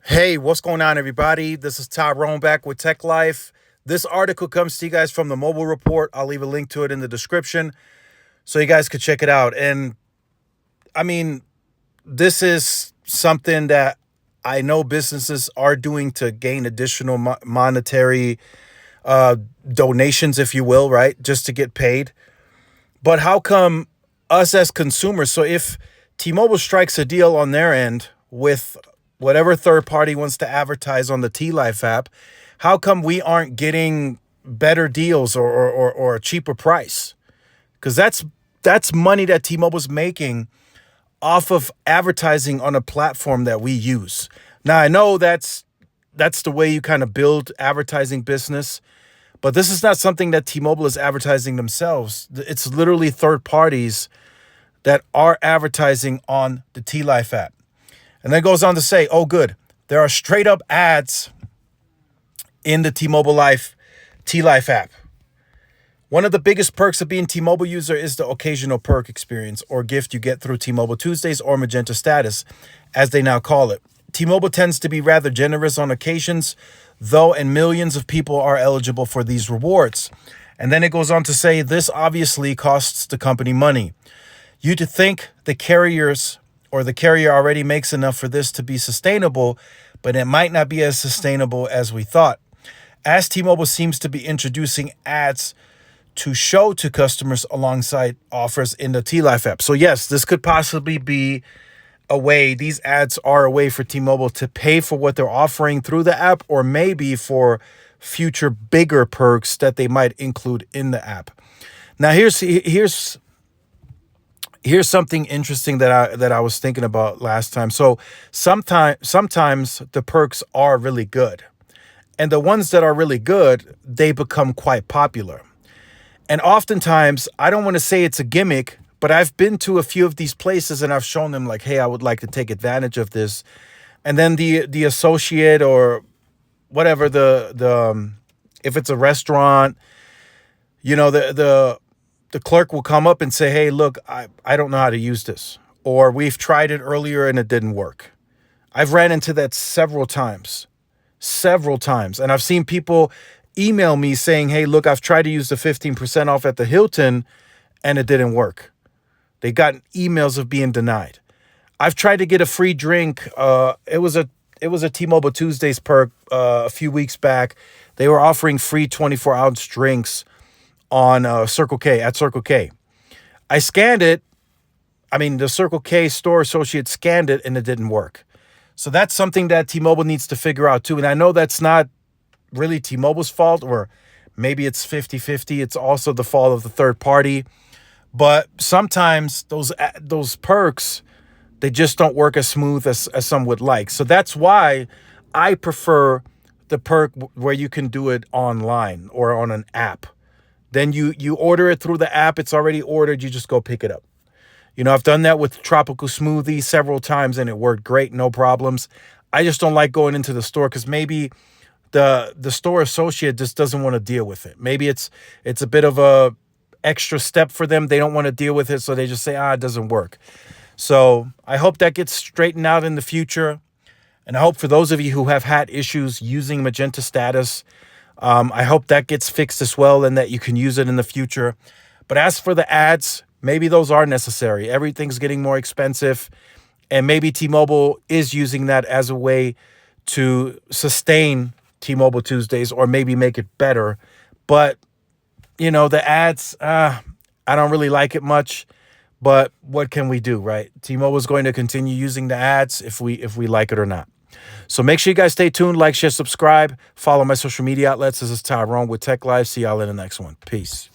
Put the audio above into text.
Hey, what's going on, everybody? This is Tyrone back with Tech Life. This article comes to you guys from the Mobile Report. I'll leave a link to it in the description so you guys could check it out. And I mean, this is something that I know businesses are doing to gain additional monetary donations, if you will, right? Just to get paid. But how come us as consumers? So if T-Mobile strikes a deal on their end with whatever third party wants to advertise on the T-Life app, how come we aren't getting better deals or a cheaper price? Because that's money that T-Mobile's making off of advertising on a platform that we use. Now I know that's the way you kind of build advertising business, but this is not something that T-Mobile is advertising themselves. It's literally third parties that are advertising on the T-Life app. And then it goes on to say, oh, good, there are straight up ads in the T-Life app. One of the biggest perks of being T-Mobile user is the occasional perk experience or gift you get through T-Mobile Tuesdays or Magenta Status, as they now call it. T-Mobile tends to be rather generous on occasions, though, and millions of people are eligible for these rewards. And then it goes on to say this obviously costs the company money. You'd think the carrier already makes enough for this to be sustainable, but it might not be as sustainable as we thought, as T-Mobile seems to be introducing ads to show to customers alongside offers in the T-Life app. So yes, this could possibly be a way, these ads are a way for T-Mobile to pay for what they're offering through the app, or maybe for future bigger perks that they might include in the app. Now here's something interesting that I was thinking about last time. So sometimes the perks are really good. And the ones that are really good, they become quite popular. And oftentimes, I don't want to say it's a gimmick, but I've been to a few of these places and I've shown them like, hey, I would like to take advantage of this. And then the associate or whatever, if it's a restaurant, you know, the clerk will come up and say, hey, look, I don't know how to use this. Or we've tried it earlier and it didn't work. I've ran into that several times. And I've seen people email me saying, hey, look, I've tried to use the 15% off at the Hilton and it didn't work. They got emails of being denied. I've tried to get a free drink. It was a T-Mobile Tuesdays perk a few weeks back. They were offering free 24-ounce drinks on Circle K. I scanned it. I mean, the Circle K store associate scanned it and it didn't work. So that's something that T-Mobile needs to figure out too. And I know that's not really T-Mobile's fault, or maybe it's 50-50. It's also the fault of the third party. But sometimes those perks, they just don't work as smooth as some would like. So that's why I prefer the perk where you can do it online or on an app. Then you order it through the app. It's already ordered. You just go pick it up. You know, I've done that with Tropical Smoothie several times and it worked great. No problems. I just don't like going into the store because maybe the store associate just doesn't want to deal with it. Maybe it's a bit of a extra step for them. They don't want to deal with it. So they just say, it doesn't work. So I hope that gets straightened out in the future. And I hope for those of you who have had issues using Magenta Status, I hope that gets fixed as well and that you can use it in the future. But as for the ads, maybe those are necessary. Everything's getting more expensive. And maybe T-Mobile is using that as a way to sustain T-Mobile Tuesdays or maybe make it better. But, you know, the ads, I don't really like it much. But what can we do, right? T-Mobile is going to continue using the ads if we like it or not. So make sure you guys stay tuned, like, share, subscribe, follow my social media outlets. This is Tyrone with Tech Live. See y'all in the next one. Peace.